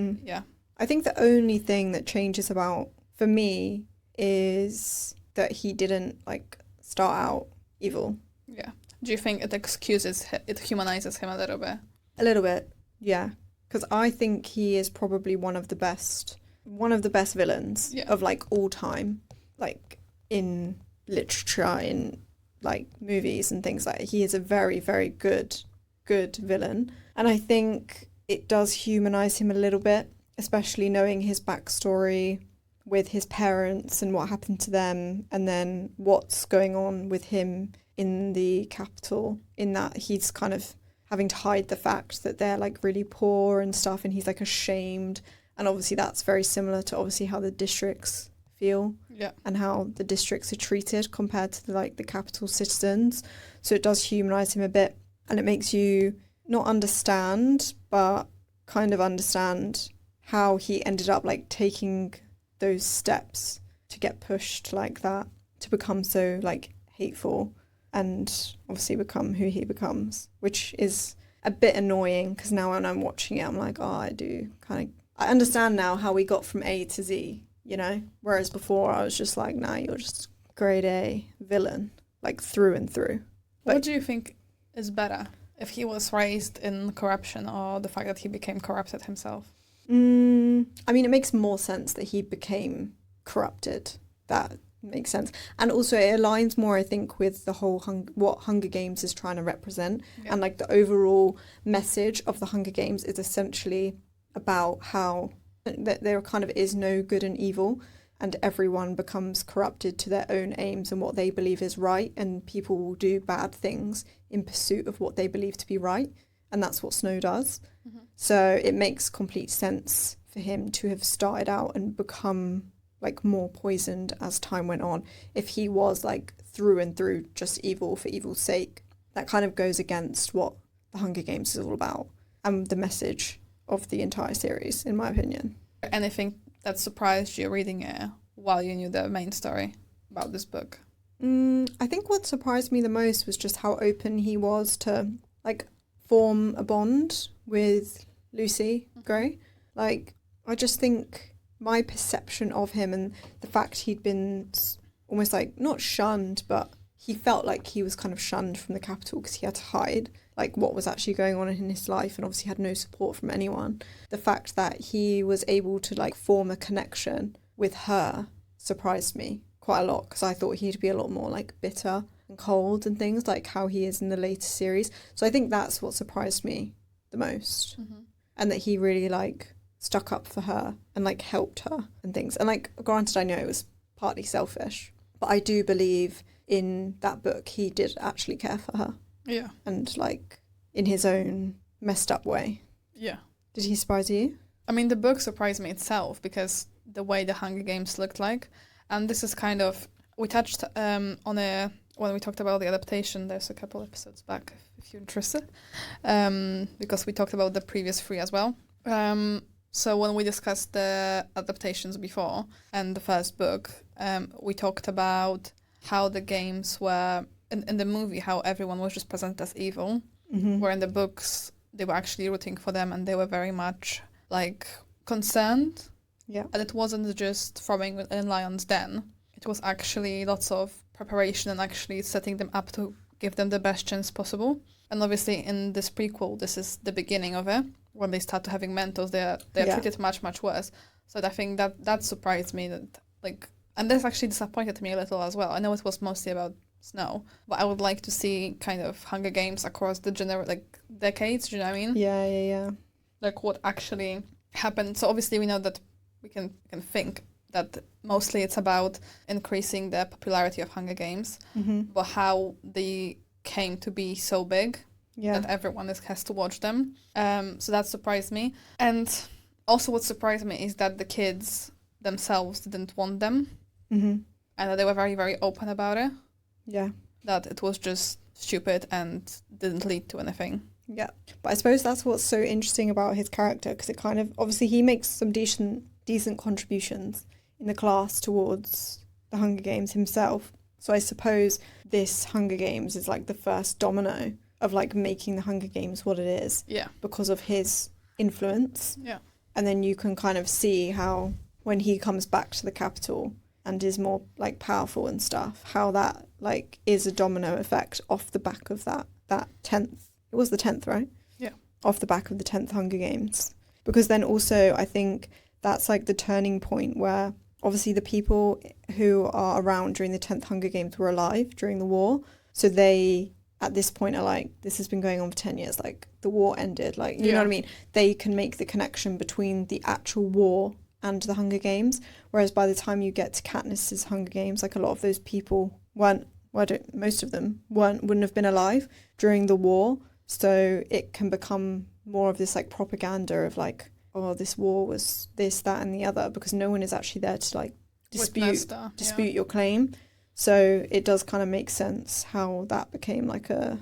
A: I think the only thing that changes for me is that he didn't, like, start out evil.
B: Yeah. Do you think it humanizes him a little bit?
A: A little bit, yeah. Because I think he is probably one of the best villains of, like, all time. Like, in literature, in like movies and things like that. He is a very, very good villain. And I think it does humanize him a little bit, especially knowing his backstory with his parents and what happened to them, and then what's going on with him in the capital, in that he's kind of having to hide the fact that they're like really poor and stuff, and he's like ashamed. And obviously that's very similar to obviously how the districts feel and how the districts are treated compared to the capital citizens. So it does humanise him a bit, and it makes you not understand but kind of understand how he ended up like taking those steps to get pushed like that, to become so like hateful and obviously become who he becomes, which is a bit annoying because now when I'm watching it, I'm like, oh, I understand now how we got from A to Z, you know? Whereas before I was just like, nah, you're just grade A villain, like through and through.
B: What do you think is better? If he was raised in corruption or the fact that he became corrupted himself?
A: I mean, it makes more sense that he became corrupted. That makes sense. And also it aligns more, I think, with the whole what Hunger Games is trying to represent. Yeah. And like the overall message of the Hunger Games is essentially about how there kind of is no good and evil, and everyone becomes corrupted to their own aims and what they believe is right, and people will do bad things in pursuit of what they believe to be right, and that's what Snow does. Mm-hmm. So it makes complete sense for him to have started out and become like more poisoned as time went on. If he was like through and through just evil for evil's sake, that kind of goes against what the Hunger Games is all about and the message of the entire series, in my opinion.
B: Anything that surprised you reading it while you knew the main story about this book?
A: I think what surprised me the most was just how open he was to like form a bond with Lucy Gray. Like, I just think my perception of him and the fact he'd been almost like not shunned, but he felt like he was kind of shunned from the capital because he had to hide like what was actually going on in his life and obviously had no support from anyone. The fact that he was able to like form a connection with her surprised me quite a lot, because I thought he'd be a lot more like bitter and cold and things like how he is in the later series. So I think that's what surprised me the most. Mm-hmm. And that he really like stuck up for her and like helped her and things. And like, granted, I know it was partly selfish, but I do believe in that book he did actually care for her.
B: Yeah.
A: And like in his own messed up way.
B: Yeah.
A: Did he surprise you?
B: I mean, the book surprised me itself because the way the Hunger Games looked like. And this is kind of, we touched on it when we talked about the adaptation. There's a couple episodes back if you're interested, because we talked about the previous 3 as well. So when we discussed the adaptations before and the first book, we talked about how the games were, in the movie, how everyone was just presented as evil, where in the books, they were actually rooting for them and they were very much like concerned.
A: Yeah.
B: And it wasn't just throwing in lion's den. It was actually lots of preparation and actually setting them up to give them the best chance possible. And obviously in this prequel, this is the beginning of it. When they start to having mentors, they're treated much, much worse. So I think that surprised me, that like, and this actually disappointed me a little as well. I know it was mostly about Snow, but I would like to see kind of Hunger Games across the decades. Do you know what I mean?
A: Yeah.
B: Like what actually happened. So obviously we know that we can think that mostly it's about increasing the popularity of Hunger Games, but how they came to be so big that everyone has to watch them. So that surprised me. And also what surprised me is that the kids themselves didn't want them. And that they were very, very open about it.
A: Yeah.
B: That it was just stupid and didn't lead to anything.
A: Yeah. But I suppose that's what's so interesting about his character, because it kind of, obviously he makes some decent contributions in the class towards the Hunger Games himself. So I suppose this Hunger Games is like the first domino of like making the Hunger Games what it is.
B: Yeah.
A: Because of his influence.
B: Yeah.
A: And then you can kind of see how when he comes back to the capital and is more like powerful and stuff, how that like is a domino effect off the back of that 10th. It was the 10th, right?
B: Yeah.
A: Off the back of the 10th Hunger Games. Because then also I think that's like the turning point where obviously the people who are around during the 10th Hunger Games were alive during the war. So they, at this point, are like, this has been going on for 10 years. Like, the war ended. Like, you know what I mean? They can make the connection between the actual war and the Hunger Games. Whereas by the time you get to Katniss's Hunger Games, like a lot of those people most of them wouldn't have been alive during the war. So it can become more of this like propaganda of like, oh, this war was this, that, and the other, because no one is actually there to like dispute your claim. So it does kind of make sense how that became like a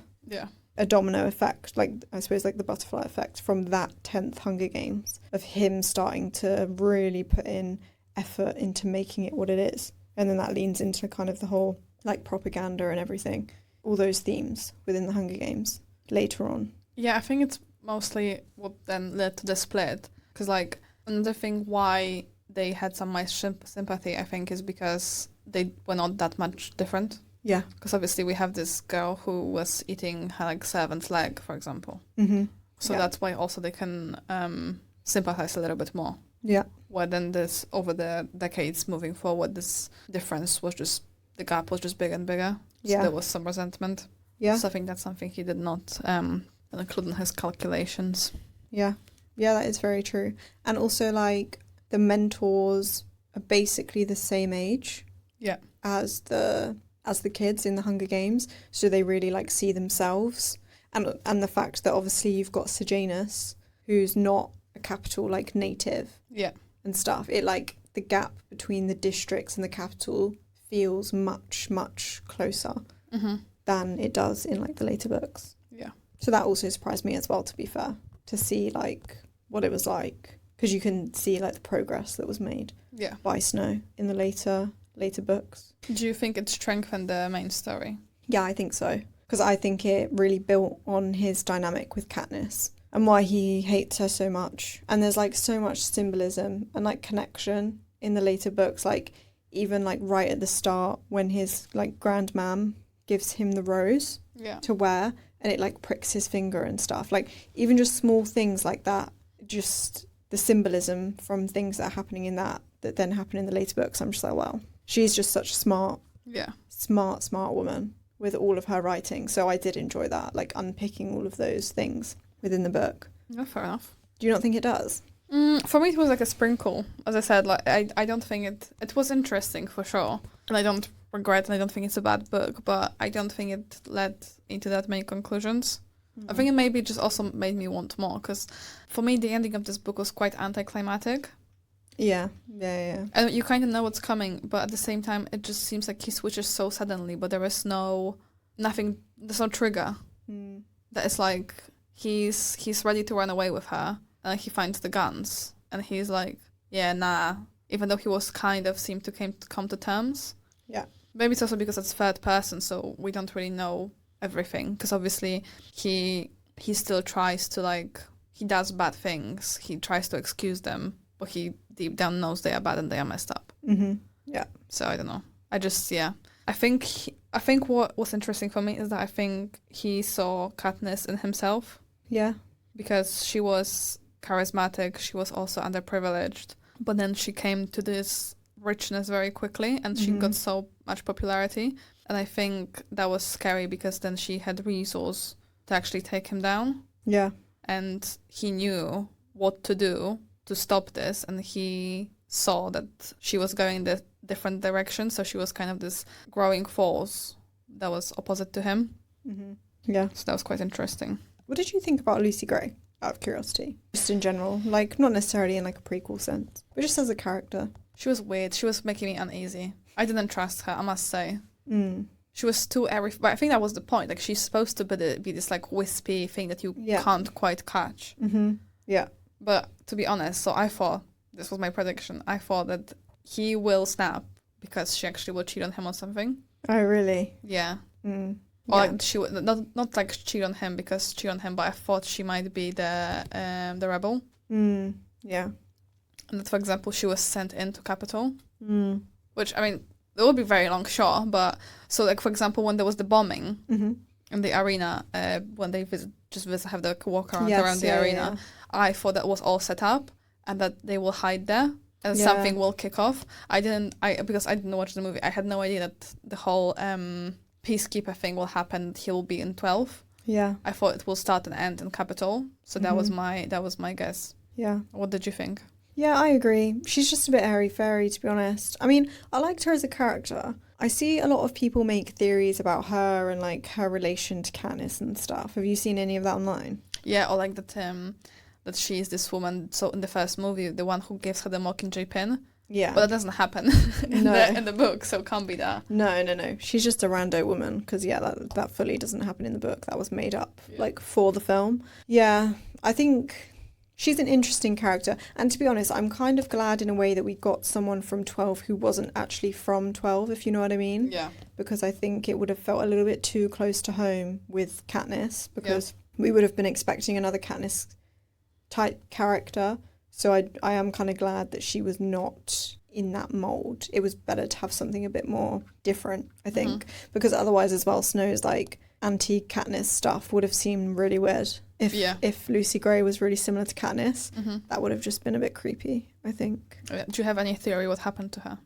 A: a domino effect, like I suppose like the butterfly effect from that 10th Hunger Games, of him starting to really put in effort into making it what it is. And then that leans into kind of the whole like propaganda and everything, all those themes within the Hunger Games later on.
B: Yeah, I think it's mostly what then led to the split. Because like another thing why they had some nice sympathy, I think, is because they were not that much different.
A: Yeah.
B: Because obviously we have this girl who was eating her like servant's leg, for example.
A: Mm-hmm.
B: So that's why also they can sympathize a little bit more.
A: Yeah.
B: Where then this, over the decades moving forward, this difference was just, the gap was just bigger and bigger. So there was some resentment.
A: Yeah.
B: So I think that's something he did not include in his calculations.
A: Yeah. Yeah, that is very true. And also like the mentors are basically the same age.
B: Yeah.
A: As the kids in the Hunger Games, so they really like see themselves, and the fact that obviously you've got Sejanus, who's not a capital like native, and stuff. It like the gap between the districts and the capital feels much closer than it does in like the later books.
B: Yeah.
A: So that also surprised me as well, to be fair, to see like what it was like, because you can see like the progress that was made by Snow in the later books.
B: Do you think it strengthened the main story?
A: Yeah, I think so. Because I think it really built on his dynamic with Katniss and why he hates her so much. And there's like so much symbolism and like connection in the later books. Like even like right at the start when his like grandmam gives him the rose to wear and it like pricks his finger and stuff. Like even just small things like that, just the symbolism from things that are happening in that then happen in the later books. I'm just like, wow. She's just such a smart woman with all of her writing. So I did enjoy that, like unpicking all of those things within the book.
B: Yeah, fair enough.
A: Do you not think it does?
B: For me, it was like a sprinkle. As I said, like I don't think it was interesting for sure. And I don't regret, and I don't think it's a bad book, but I don't think it led into that many conclusions. I think it maybe just also made me want more, because for me, the ending of this book was quite anticlimactic.
A: Yeah.
B: And you kind of know what's coming, but at the same time, it just seems like he switches so suddenly, but there is nothing, there's no trigger. That is like, he's ready to run away with her, and he finds the guns, and he's like, yeah, nah, even though he was kind of seemed to come to terms.
A: Yeah.
B: Maybe it's also because it's third person, so we don't really know everything, because obviously he still tries to like, he does bad things, he tries to excuse them, but he deep down knows they are bad and they are messed up. Yeah. So I don't know. I think what was interesting for me is that I think he saw Katniss in himself.
A: Yeah.
B: Because she was charismatic, she was also underprivileged, but then she came to this richness very quickly and she got so much popularity. And I think that was scary because then she had resource to actually take him down.
A: Yeah.
B: And he knew what to do to stop this, and he saw that she was going the different direction, so she was kind of this growing force that was opposite to him. Yeah. So that was quite interesting.
A: What did you think about Lucy Gray, out of curiosity? Just in general, like not necessarily in like a prequel sense, but just as a character.
B: She was weird. She was making me uneasy. I didn't trust her, I must say. She was too airy, but I think that was the point. Like she's supposed to be this like wispy thing that you can't quite catch.
A: Yeah.
B: But to be honest, so I thought, this was my prediction, I thought that he will snap because she actually will cheat on him or something.
A: Oh, really?
B: Yeah. Or like she would not like cheat on him because cheat on him, but I thought she might be the rebel.
A: Yeah.
B: And that, for example, she was sent into Capitol, which, I mean, it would be very long, sure, but so like, for example, when there was the bombing in the arena, when they have the walk around the arena, I thought that was all set up and that they will hide there and something will kick off. Because I didn't watch the movie, I had no idea that the whole peacekeeper thing will happen. He will be in 12.
A: Yeah.
B: I thought it will start and end in Capitol. So that was my guess.
A: Yeah.
B: What did you think?
A: Yeah, I agree. She's just a bit airy-fairy, to be honest. I mean, I liked her as a character. I see a lot of people make theories about her and like her relation to Katniss and stuff. Have you seen any of that online?
B: Yeah, or like that she's this woman, so in the first movie, the one who gives her the Mockingjay pin.
A: Yeah.
B: But that doesn't happen in the book, so it can't be that.
A: No. She's just a rando woman because, that fully doesn't happen in the book. That was made up, for the film. Yeah, I think she's an interesting character. And to be honest, I'm kind of glad in a way that we got someone from 12 who wasn't actually from 12, if you know what I mean.
B: Yeah.
A: Because I think it would have felt a little bit too close to home with Katniss because we would have been expecting another Katniss-type character. So I am kind of glad that she was not in that mould. It was better to have something a bit more different, I think. Because otherwise as well, Snow's like anti-Katniss stuff would have seemed really weird. If Lucy Gray was really similar to Katniss, that would have just been a bit creepy, I think.
B: Do you have any theory what happened to her?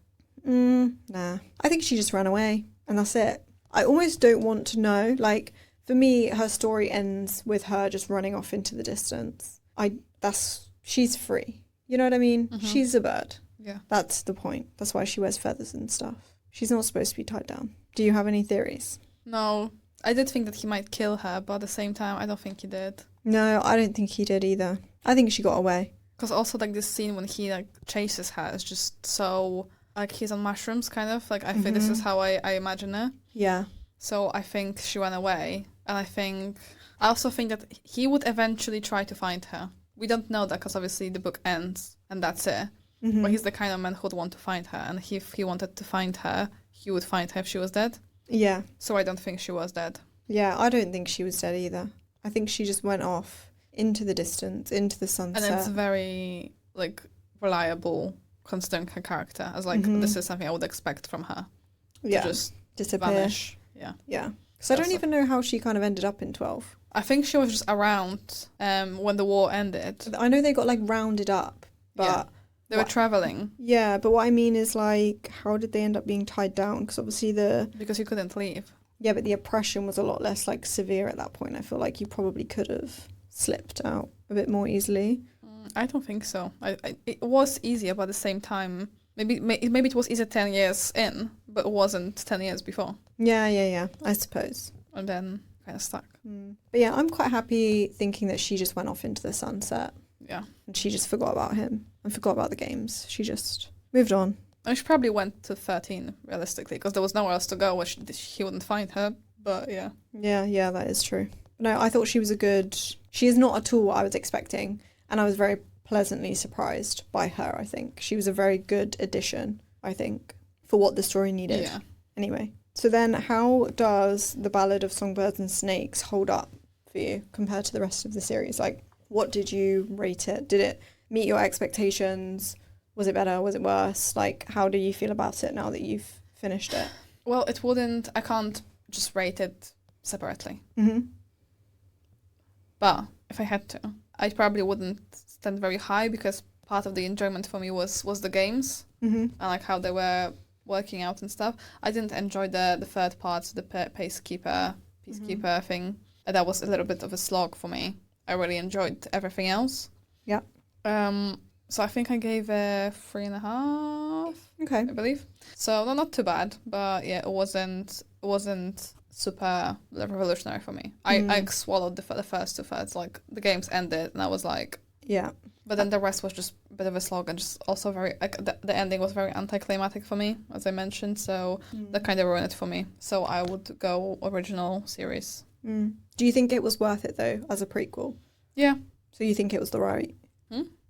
A: Nah. I think she just ran away and that's it. I almost don't want to know. Like, for me, her story ends with her just running off into the distance. She's free. You know what I mean? She's a bird.
B: Yeah.
A: That's the point. That's why she wears feathers and stuff. She's not supposed to be tied down. Do you have any theories?
B: No. I did think that he might kill her, but at the same time, I don't think he did.
A: No, I don't think he did either. I think she got away.
B: Because also, like, this scene when he, like, chases her is just so, like, he's on mushrooms, kind of. Like, I think this is how I imagine it.
A: Yeah.
B: So I think she ran away. And I also think that he would eventually try to find her. We don't know that because obviously the book ends and that's it. But he's the kind of man who would want to find her. And if he wanted to find her, he would find her if she was dead.
A: Yeah.
B: So I don't think she was dead.
A: Yeah, I don't think she was dead either. I think she just went off into the distance, into the sunset.
B: And it's very, like, reliable considering her character. As, like, this is something I would expect from her.
A: Yeah.
B: To just
A: disappear.
B: Vanish. Yeah.
A: Yeah. So I don't even know how she kind of ended up in 12.
B: I think she was just around when the war ended.
A: I know they got, like, rounded up, but...
B: Yeah. They were travelling.
A: Yeah, but what I mean is, like, how did they end up being tied down? Because obviously
B: Because you couldn't leave.
A: Yeah, but the oppression was a lot less, like, severe at that point. I feel like you probably could have slipped out a bit more easily.
B: I don't think so. It was easier, but at the same time, maybe it was easier 10 years in, but it wasn't 10 years before.
A: Yeah, I suppose.
B: And then kind of stuck.
A: But yeah, I'm quite happy thinking that she just went off into the sunset.
B: Yeah.
A: And she just forgot about him and forgot about the games. She just moved on.
B: And she probably went to 13, realistically, because there was nowhere else to go where he wouldn't find her. But yeah.
A: Yeah, that is true. No, I thought she was she is not at all what I was expecting. And I was very pleasantly surprised by her, I think. She was a very good addition, I think, for what the story needed.
B: Yeah.
A: Anyway, so then how does the Ballad of Songbirds and Snakes hold up for you compared to the rest of the series? Like, what did you rate it? Did it meet your expectations? Was it better? Was it worse? Like, how do you feel about it now that you've finished it?
B: Well, I can't just rate it separately. But if I had to, I probably wouldn't stand very high because part of the enjoyment for me was the games and like how they were working out and stuff. I didn't enjoy the third part, the peacekeeper thing. That was a little bit of a slog for me. I really enjoyed everything else. Yeah. So I think I gave a 3.5.
A: Okay.
B: I believe. So no, not too bad, but yeah, it wasn't super revolutionary for me. I swallowed the first 2/3. Like the games ended, and I was like,
A: yeah.
B: But then the rest was just a bit of a slog, and just also very like the ending was very anticlimactic for me, as I mentioned. So that kind of ruined it for me. So I would go original series.
A: Do you think it was worth it though, as a prequel?
B: Yeah.
A: So you think it was the right?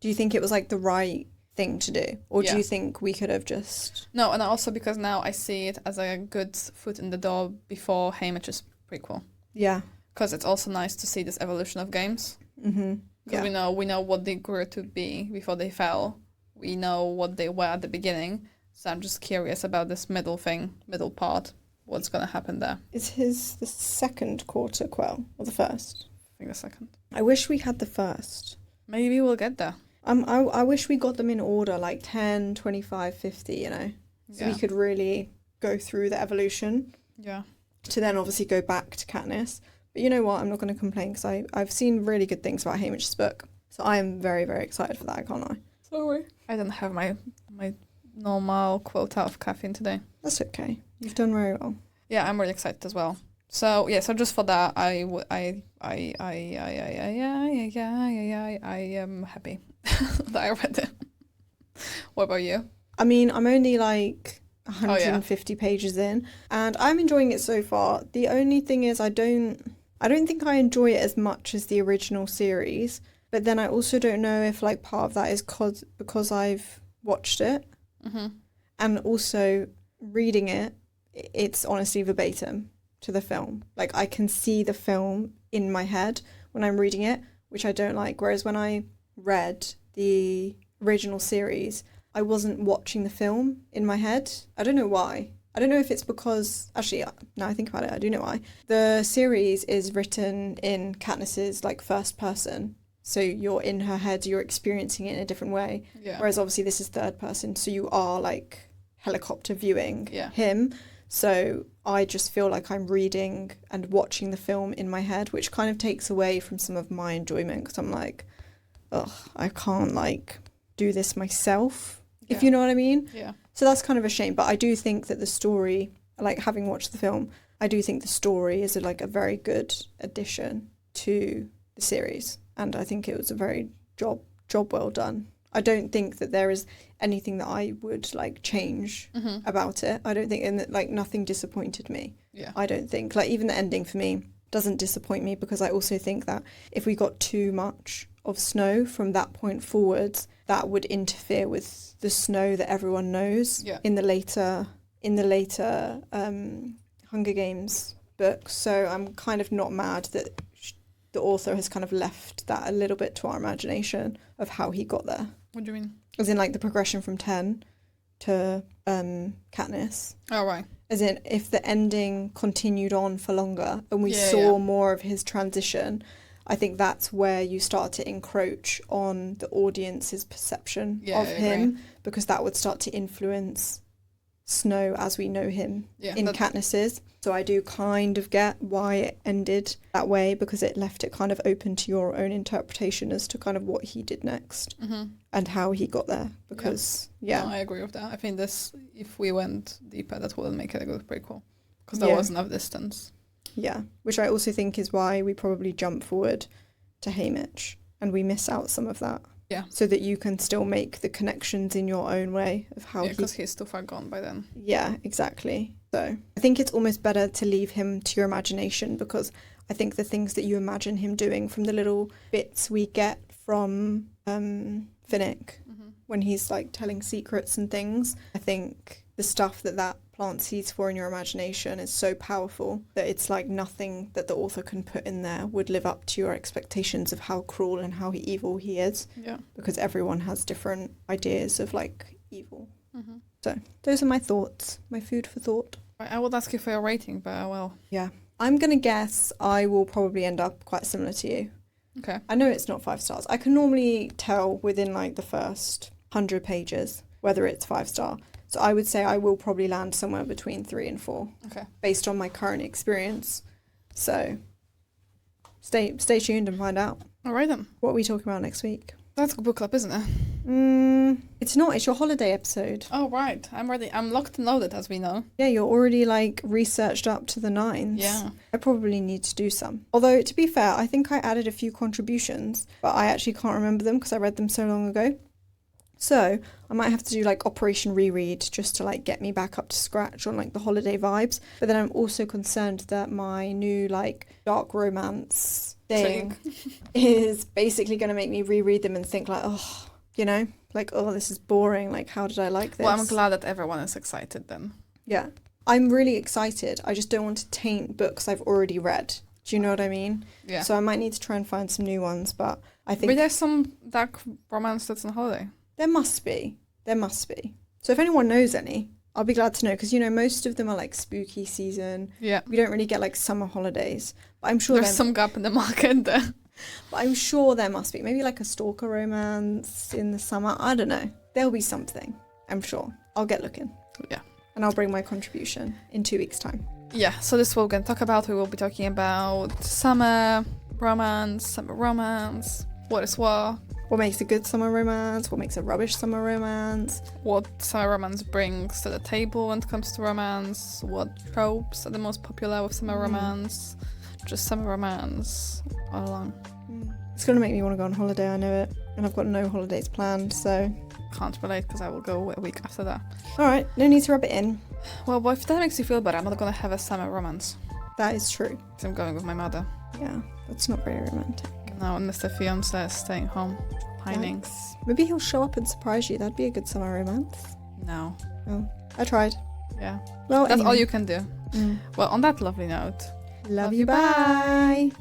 A: Do you think it was like the right thing to do, or do you think we could have just? No, and also because now I see it as a good foot in the door before Haymitch's prequel. Yeah. Because it's also nice to see this evolution of games. Because we know what they grew to be before they fell. We know what they were at the beginning. So I'm just curious about this middle part. What's going to happen there? Is the second quarter quell or the first? I think the second. I wish we had the first. Maybe we'll get there. I wish we got them in order, like 10, 25, 50, you know? So we could really go through the evolution. Yeah. To then obviously go back to Katniss. But you know what? I'm not going to complain because I've seen really good things about Haymitch's book. So I am very, very excited for that, can't I? Sorry. I don't have my normal quota of caffeine today. That's okay. You've done very well. Yeah, I'm really excited as well. So yeah, so just for that, I am happy that I read it. What about you? I mean, I'm only like 150 pages in, and I'm enjoying it so far. The only thing is I don't think I enjoy it as much as the original series, but then I also don't know if like part of that is because I've watched it, and also reading it, it's honestly verbatim to the film. Like I can see the film in my head when I'm reading it, which I don't like. Whereas when I read the original series, I wasn't watching the film in my head. I don't know why. I don't know if it's because, actually, now I think about it, I do know why. The series is written in Katniss's like first person. So you're in her head, you're experiencing it in a different way.
B: Yeah.
A: Whereas obviously this is third person, so you are like helicopter viewing
B: Yeah.
A: him. So I just feel like I'm reading and watching the film in my head, which kind of takes away from some of my enjoyment, because I'm like, ugh, I can't like do this myself, if you know what I mean.
B: Yeah.
A: So that's kind of a shame. But I do think that the story, like having watched the film, I do think the story is like a very good addition to the series. And I think it was a very job well done. I don't think that there is anything that I would like change about it. I don't think, and like nothing disappointed me.
B: Yeah.
A: I don't think, like even the ending for me doesn't disappoint me, because I also think that if we got too much of snow from that point forwards, that would interfere with the snow that everyone knows in the later Hunger Games books. So I'm kind of not mad that the author has kind of left that a little bit to our imagination of how he got there.
B: What do you mean?
A: As in like the progression from 10 to Katniss.
B: Oh, right.
A: As in if the ending continued on for longer and we saw more of his transition, I think that's where you start to encroach on the audience's perception of him, because that would start to influence Snow as we know him in Katniss's. So I do kind of get why it ended that way, because it left it kind of open to your own interpretation as to kind of what he did next and how he got there. Because
B: No, I agree with that. I think this, if we went deeper, that wouldn't make it a good prequel, because there was enough distance. Yeah,
A: which I also think is why we probably jump forward to Haymitch and we miss out some of that.
B: Yeah.
A: So that you can still make the connections in your own way of how
B: because he's too far gone by then.
A: Yeah, exactly. So I think it's almost better to leave him to your imagination, because I think the things that you imagine him doing, from the little bits we get from Finnick when he's like telling secrets and things, I think the stuff that plant seeds for in your imagination is so powerful that it's like nothing that the author can put in there would live up to your expectations of how cruel and how evil he is.
B: Yeah.
A: Because everyone has different ideas of like evil. So those are my thoughts, my food for thought.
B: I would ask you for your rating, but well.
A: Yeah. I'm going to guess I will probably end up quite similar to you.
B: Okay.
A: I know it's not 5 stars. I can normally tell within like the first 100 pages whether it's 5-star. So I would say I will probably land somewhere between 3 and 4.
B: Okay.
A: Based on my current experience. So stay tuned and find out.
B: All right then.
A: What are we talking about next week?
B: That's a book club, isn't it?
A: It's not. It's your holiday episode.
B: Oh, right. I'm ready. I'm locked and loaded, as we know.
A: Yeah, you're already like researched up to the nines.
B: Yeah.
A: I probably need to do some. Although, to be fair, I think I added a few contributions, but I actually can't remember them because I read them so long ago. So I might have to do like Operation Reread just to like get me back up to scratch on like the holiday vibes. But then I'm also concerned that my new like dark romance thing is basically going to make me reread them and think like, oh, you know, like, oh, this is boring. Like, how did I like this?
B: Well, I'm glad that everyone is excited then.
A: Yeah. I'm really excited. I just don't want to taint books I've already read. Do you know what I mean?
B: Yeah.
A: So I might need to try and find some new ones, but I think...
B: But there's some dark romance that's on holiday.
A: There must be. So if anyone knows any, I'll be glad to know, because, you know, most of them are like spooky season.
B: Yeah.
A: We don't really get like summer holidays. But I'm sure
B: there's some gap in the market there.
A: But I'm sure there must be. Maybe like a stalker romance in the summer. I don't know. There'll be something. I'm sure. I'll get looking.
B: Yeah.
A: And I'll bring my contribution in 2 weeks' time.
B: Yeah, so this we're going to talk about. We will be talking about summer romance, what is what.
A: What makes a good summer romance? What makes a rubbish summer romance?
B: What summer romance brings to the table when it comes to romance? What tropes are the most popular with summer romance? Just summer romance all along.
A: It's going to make me want to go on holiday, I know it. And I've got no holidays planned, so...
B: Can't relate because I will go a week after that.
A: Alright, no need to rub it in.
B: Well, if that makes you feel better, I'm not going to have a summer romance.
A: That is true.
B: Because I'm going with my mother.
A: Yeah, that's not very romantic.
B: No, and Mr. Fiance is staying home, pining.
A: Yikes. Maybe he'll show up and surprise you. That'd be a good summer romance.
B: No.
A: Oh, I tried.
B: Yeah.
A: Well,
B: That's
A: anyway.
B: all you can do. Well, on that lovely note.
A: Love you, bye.